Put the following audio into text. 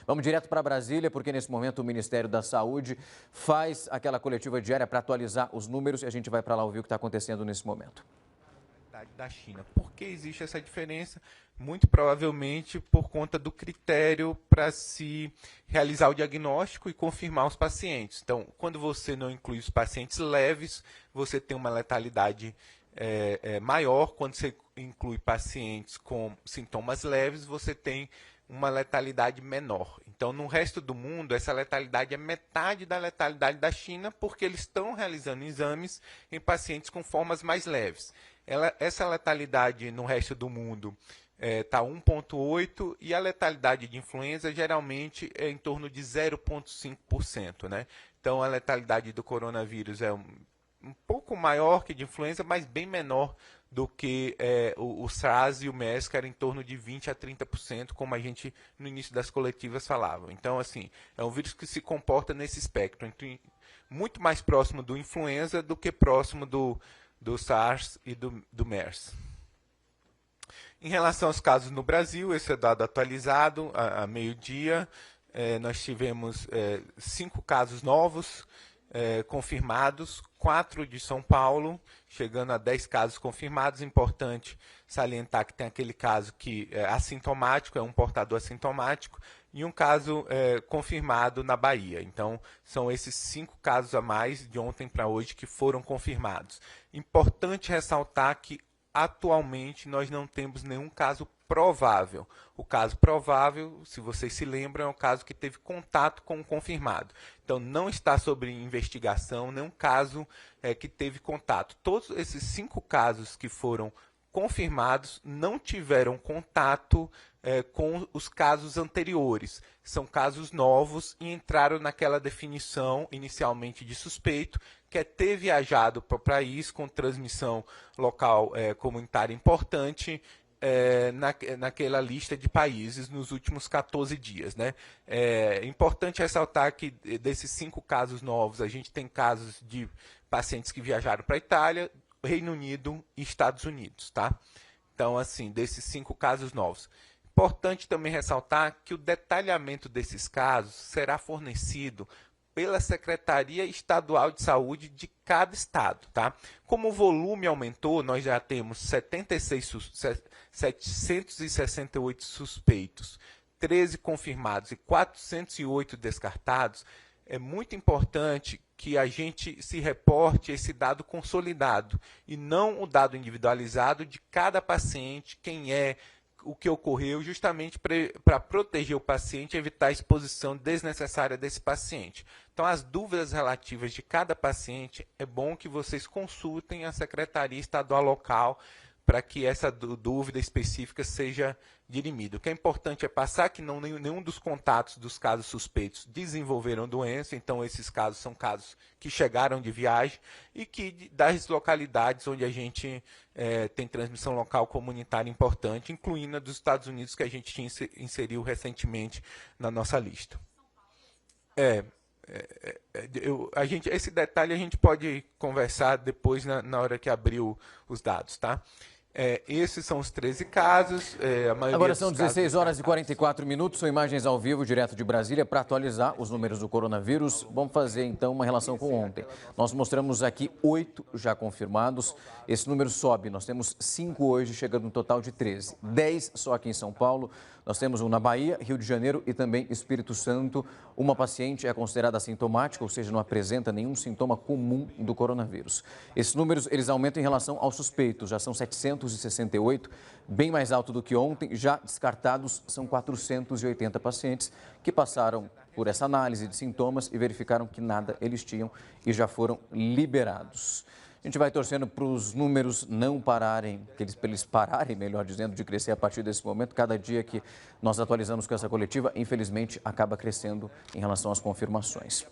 Vamos direto para Brasília, porque nesse momento o Ministério da Saúde faz aquela coletiva diária para atualizar os números e a gente vai para lá ouvir o que está acontecendo nesse momento. Da China. Por que existe essa diferença? Muito provavelmente por conta do critério para se realizar o diagnóstico e confirmar os pacientes. Então, quando você não inclui os pacientes leves, você tem uma letalidade maior. Quando você inclui pacientes com sintomas leves, você tem uma letalidade menor. Então, no resto do mundo, essa letalidade é metade da letalidade da China, porque eles estão realizando exames em pacientes com formas mais leves. Essa letalidade no resto do mundo está 1,8% e a letalidade de influenza geralmente é em torno de 0,5%. Né? Então, a letalidade do coronavírus é um pouco maior que de influenza, mas bem menor do que o SARS e o MERS, que era em torno de 20% a 30%, como a gente no início das coletivas falava. Então, assim, é um vírus que se comporta nesse espectro, muito mais próximo do influenza do que próximo do SARS e do MERS. Em relação aos casos no Brasil, esse é dado atualizado a meio-dia. Nós tivemos 5 casos novos confirmados, 4 de São Paulo, chegando a 10 casos confirmados. Importante salientar que tem aquele caso que é assintomático, é um portador assintomático, e um caso confirmado na Bahia. Então, são esses 5 casos a mais de ontem para hoje que foram confirmados. Importante ressaltar que, atualmente, nós não temos nenhum caso provável. O caso provável, se vocês se lembram, é o caso que teve contato com o confirmado. Então, não está sob investigação nenhum caso que teve contato. Todos esses 5 casos que foram confirmados não tiveram contato com os casos anteriores. São casos novos e entraram naquela definição inicialmente de suspeito, que é ter viajado para o país com transmissão local comunitária importante, naquela lista de países nos últimos 14 dias. Né? É importante ressaltar que desses 5 casos novos, a gente tem casos de pacientes que viajaram para a Itália, Reino Unido e Estados Unidos. Tá? Então, assim, desses 5 casos novos. Importante também ressaltar que o detalhamento desses casos será fornecido pela Secretaria Estadual de Saúde de cada estado. Tá? Como o volume aumentou, nós já temos 768 suspeitos, 13 confirmados e 408 descartados. É muito importante que a gente se reporte esse dado consolidado e não o dado individualizado de cada paciente, quem é, o que ocorreu, justamente para proteger o paciente e evitar a exposição desnecessária desse paciente. Então, as dúvidas relativas de cada paciente, é bom que vocês consultem a Secretaria Estadual Local para que essa dúvida específica seja dirimida. O que é importante é passar que nenhum dos contatos dos casos suspeitos desenvolveram doença, então esses casos são casos que chegaram de viagem e que das localidades onde a gente tem transmissão local comunitária importante, incluindo a dos Estados Unidos, que a gente inseriu recentemente na nossa lista. Esse detalhe a gente pode conversar depois na hora que abriu os dados, tá? Esses são os 13 casos. Agora são 16 horas e 44 minutos, são imagens ao vivo, direto de Brasília, para atualizar os números do coronavírus. Vamos fazer, então, uma relação com ontem. Nós mostramos aqui 8 já confirmados. Esse número sobe, nós temos 5 hoje, chegando no total de 13. 10 só aqui em São Paulo. Nós temos um na Bahia, Rio de Janeiro e também Espírito Santo. Uma paciente é considerada assintomática, ou seja, não apresenta nenhum sintoma comum do coronavírus. Esses números, eles aumentam em relação aos suspeitos, já são 768, bem mais alto do que ontem. Já descartados são 480 pacientes que passaram por essa análise de sintomas e verificaram que nada eles tinham e já foram liberados. A gente vai torcendo para os números não pararem, para eles pararem, melhor dizendo, de crescer a partir desse momento. Cada dia que nós atualizamos com essa coletiva, infelizmente, acaba crescendo em relação às confirmações.